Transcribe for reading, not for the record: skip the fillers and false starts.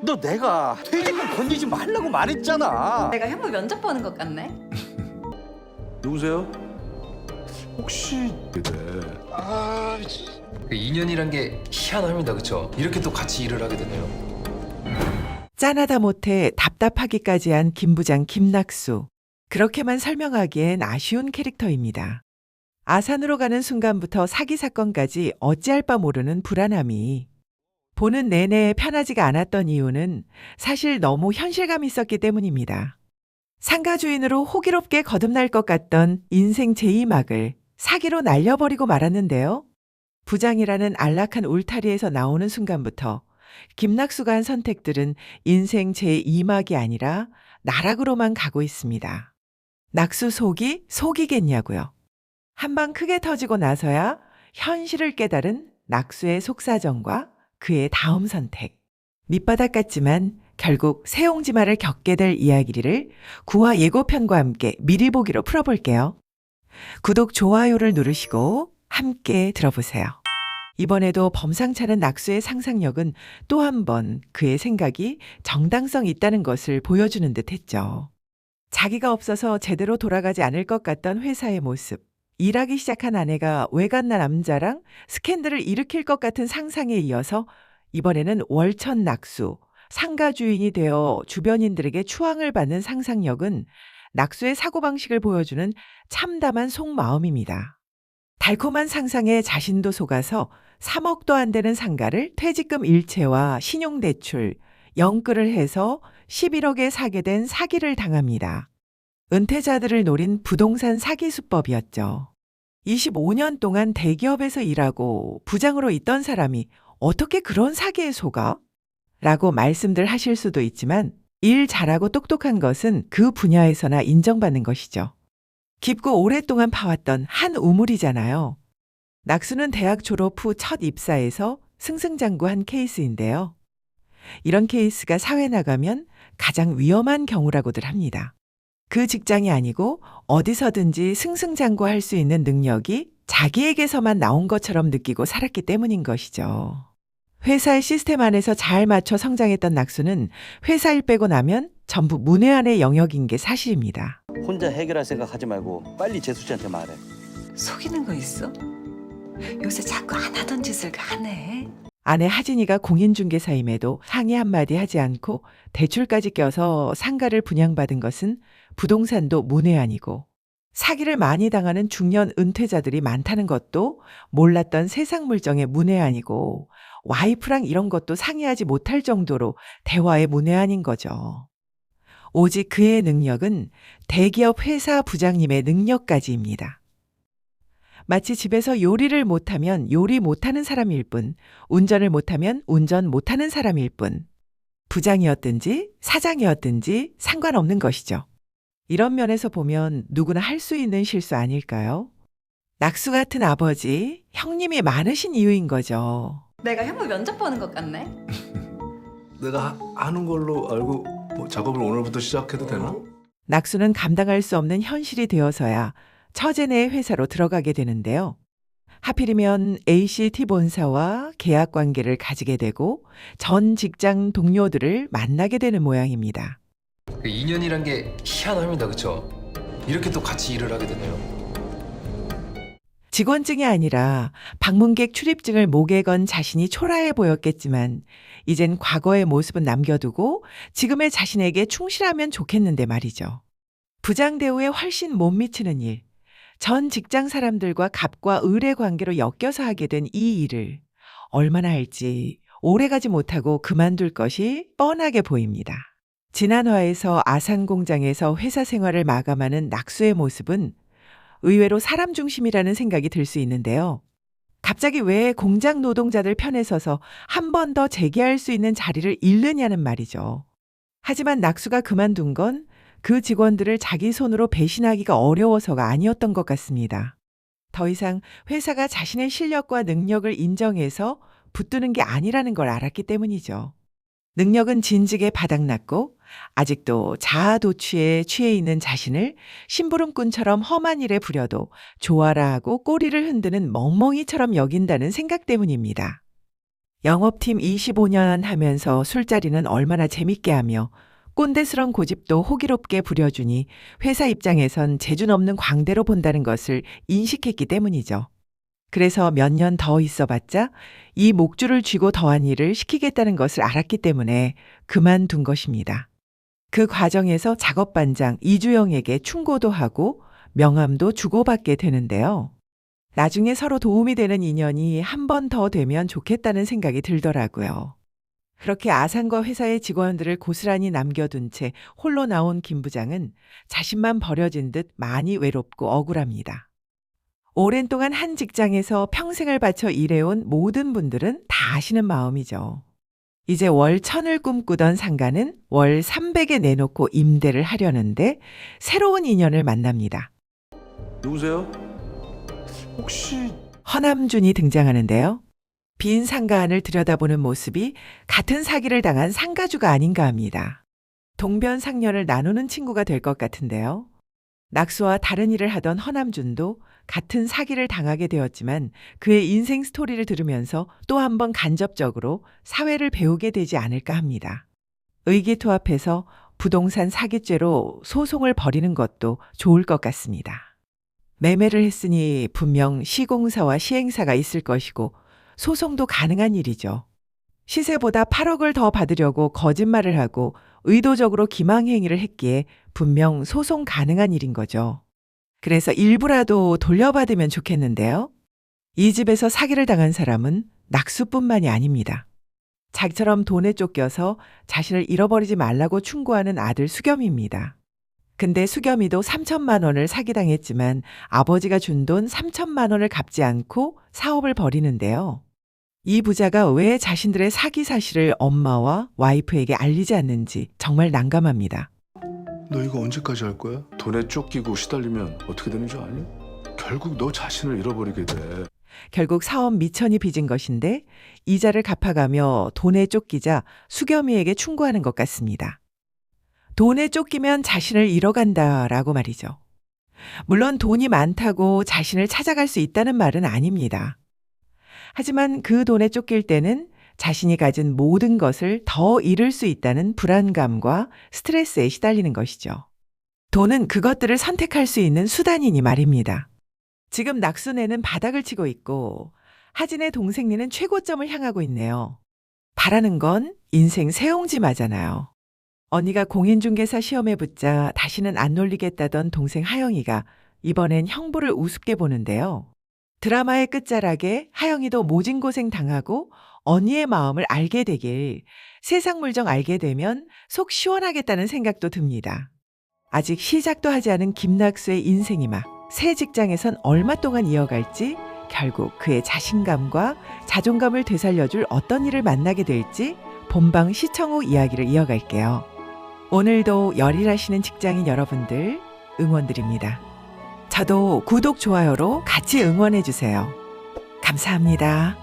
너 내가 퇴직금 건드리지 말라고 말했잖아. 내가 현무 면접 보는 것 같네. 누구세요? 혹시 그 인연이란 게 희한합니다, 그쵸? 이렇게 또 같이 일을 하게 되네요. 짠하다 못해 답답하기까지 한 김부장 김낙수. 그렇게만 설명하기엔 아쉬운 캐릭터입니다. 아산으로 가는 순간부터 사기 사건까지 어찌할 바 모르는 불안함이 보는 내내 편하지가 않았던 이유는 사실 너무 현실감 있었기 때문입니다. 상가 주인으로 호기롭게 거듭날 것 같던 인생 제2막을 사기로 날려버리고 말았는데요. 부장이라는 안락한 울타리에서 나오는 순간부터 김낙수가 한 선택들은 인생 제2막이 아니라 나락으로만 가고 있습니다. 낙수 속이 속이겠냐고요. 한방 크게 터지고 나서야 현실을 깨달은 낙수의 속사정과 그의 다음 선택. 밑바닥 같지만 결국 새옹지마를 겪게 될 이야기를 구화 예고편과 함께 미리 보기로 풀어볼게요. 구독, 좋아요를 누르시고 함께 들어보세요. 이번에도 범상찮은 낙수의 상상력은 또 한 번 그의 생각이 정당성 있다는 것을 보여주는 듯 했죠. 자기가 없어서 제대로 돌아가지 않을 것 같던 회사의 모습. 일하기 시작한 아내가 외갓나 남자랑 스캔들을 일으킬 것 같은 상상에 이어서 이번에는 월천 낙수, 상가 주인이 되어 주변인들에게 추앙을 받는 상상력은 낙수의 사고방식을 보여주는 참담한 속마음입니다. 달콤한 상상에 자신도 속아서 3억도 안 되는 상가를 퇴직금 일체와 신용대출, 영끌을 해서 11억에 사게 된 사기를 당합니다. 은퇴자들을 노린 부동산 사기 수법이었죠. 25년 동안 대기업에서 일하고 부장으로 있던 사람이 어떻게 그런 사기에 속아? 라고 말씀들 하실 수도 있지만 일 잘하고 똑똑한 것은 그 분야에서나 인정받는 것이죠. 깊고 오랫동안 파왔던 한 우물이잖아요. 낙수는 대학 졸업 후 첫 입사에서 승승장구한 케이스인데요. 이런 케이스가 사회 나가면 가장 위험한 경우라고들 합니다. 그 직장이 아니고 어디서든지 승승장구할 수 있는 능력이 자기에게서만 나온 것처럼 느끼고 살았기 때문인 것이죠. 회사의 시스템 안에서 잘 맞춰 성장했던 낙수는 회사 일 빼고 나면 전부 문외한의 영역인 게 사실입니다. 혼자 해결할 생각 하지 말고 빨리 재수 씨한테 말해. 속이는 거 있어? 요새 자꾸 안 하던 짓을 하네. 아내 하진이가 공인중개사임에도 상의 한마디 하지 않고 대출까지 껴서 상가를 분양받은 것은 부동산도 문외한이고 사기를 많이 당하는 중년 은퇴자들이 많다는 것도 몰랐던 세상 물정의 문외한이고 와이프랑 이런 것도 상의하지 못할 정도로 대화의 문외한인 거죠. 오직 그의 능력은 대기업 회사 부장님의 능력까지입니다. 마치 집에서 요리를 못하면 요리 못하는 사람일 뿐, 운전을 못하면 운전 못하는 사람일 뿐, 부장이었든지 사장이었든지 상관없는 것이죠. 이런 면에서 보면 누구나 할 수 있는 실수 아닐까요? 낙수 같은 아버지, 형님이 많으신 이유인 거죠. 내가 현무 면접 보는 것 같네. 내가 하는 걸로 알고 작업을 오늘부터 시작해도 되나? 낙수는 감당할 수 없는 현실이 되어서야 처제네의 회사로 들어가게 되는데요. 하필이면 ACT 본사와 계약 관계를 가지게 되고 전 직장 동료들을 만나게 되는 모양입니다. 그 인연이란 게 희한합니다, 그쵸? 이렇게 또 같이 일을 하게 되네요. 직원증이 아니라 방문객 출입증을 목에 건 자신이 초라해 보였겠지만 이젠 과거의 모습은 남겨두고 지금의 자신에게 충실하면 좋겠는데 말이죠. 부장 대우에 훨씬 못 미치는 일, 전 직장 사람들과 갑과 을의 관계로 엮여서 하게 된 이 일을 얼마나 할지 오래가지 못하고 그만둘 것이 뻔하게 보입니다. 지난 화에서 아산 공장에서 회사 생활을 마감하는 낙수의 모습은 의외로 사람 중심이라는 생각이 들 수 있는데요. 갑자기 왜 공장 노동자들 편에 서서 한 번 더 재기할 수 있는 자리를 잃느냐는 말이죠. 하지만 낙수가 그만둔 건 그 직원들을 자기 손으로 배신하기가 어려워서가 아니었던 것 같습니다. 더 이상 회사가 자신의 실력과 능력을 인정해서 붙드는 게 아니라는 걸 알았기 때문이죠. 능력은 진즉에 바닥났고 아직도 자아도취에 취해 있는 자신을 심부름꾼처럼 험한 일에 부려도 좋아라 하고 꼬리를 흔드는 멍멍이처럼 여긴다는 생각 때문입니다. 영업팀 25년 하면서 술자리는 얼마나 재밌게 하며 꼰대스런 고집도 호기롭게 부려주니 회사 입장에선 재주 넘는 광대로 본다는 것을 인식했기 때문이죠. 그래서 몇 년 더 있어봤자 이 목줄을 쥐고 더한 일을 시키겠다는 것을 알았기 때문에 그만둔 것입니다. 그 과정에서 작업반장 이주영에게 충고도 하고 명함도 주고받게 되는데요. 나중에 서로 도움이 되는 인연이 한 번 더 되면 좋겠다는 생각이 들더라고요. 그렇게 아산과 회사의 직원들을 고스란히 남겨둔 채 홀로 나온 김 부장은 자신만 버려진 듯 많이 외롭고 억울합니다. 오랜 동안 한 직장에서 평생을 바쳐 일해온 모든 분들은 다 아시는 마음이죠. 이제 월 1,000을 꿈꾸던 상가는 월 300에 내놓고 임대를 하려는데 새로운 인연을 만납니다. 누구세요? 혹시 허남준이 등장하는데요. 빈 상가 안을 들여다보는 모습이 같은 사기를 당한 상가주가 아닌가 합니다. 동변상련을 나누는 친구가 될 것 같은데요. 낙수와 다른 일을 하던 허남준도 같은 사기를 당하게 되었지만 그의 인생 스토리를 들으면서 또 한 번 간접적으로 사회를 배우게 되지 않을까 합니다. 의기투합해서 부동산 사기죄로 소송을 벌이는 것도 좋을 것 같습니다. 매매를 했으니 분명 시공사와 시행사가 있을 것이고 소송도 가능한 일이죠. 시세보다 8억을 더 받으려고 거짓말을 하고 의도적으로 기망행위를 했기에 분명 소송 가능한 일인 거죠. 그래서 일부라도 돌려받으면 좋겠는데요. 이 집에서 사기를 당한 사람은 낙수뿐만이 아닙니다. 자기처럼 돈에 쫓겨서 자신을 잃어버리지 말라고 충고하는 아들 수겸입니다. 근데 수겸이도 3천만 원을 사기당했지만 아버지가 준 돈 3천만 원을 갚지 않고 사업을 벌이는데요. 이 부자가 왜 자신들의 사기 사실을 엄마와 와이프에게 알리지 않는지 정말 난감합니다. 너 이거 언제까지 할 거야? 돈에 쫓기고 시달리면 어떻게 되는 줄 아니? 결국 너 자신을 잃어버리게 돼. 결국 사업 미천이 빚은 것인데 이자를 갚아가며 돈에 쫓기자 수겸이에게 충고하는 것 같습니다. 돈에 쫓기면 자신을 잃어간다라고 말이죠. 물론 돈이 많다고 자신을 찾아갈 수 있다는 말은 아닙니다. 하지만 그 돈에 쫓길 때는 자신이 가진 모든 것을 더 잃을 수 있다는 불안감과 스트레스에 시달리는 것이죠. 돈은 그것들을 선택할 수 있는 수단이니 말입니다. 지금 낙순애는 바닥을 치고 있고 하진의 동생리는 최고점을 향하고 있네요. 바라는 건 인생 새옹지마잖아요. 언니가 공인중개사 시험에 붙자 다시는 안 놀리겠다던 동생 하영이가 이번엔 형부를 우습게 보는데요. 드라마의 끝자락에 하영이도 모진고생 당하고 언니의 마음을 알게 되길 세상 물정 알게 되면 속 시원하겠다는 생각도 듭니다. 아직 시작도 하지 않은 김낙수의 인생이 막 새 직장에선 얼마 동안 이어갈지 결국 그의 자신감과 자존감을 되살려줄 어떤 일을 만나게 될지 본방 시청 후 이야기를 이어갈게요. 오늘도 열일하시는 직장인 여러분들 응원드립니다. 저도 구독, 좋아요로 같이 응원해주세요. 감사합니다.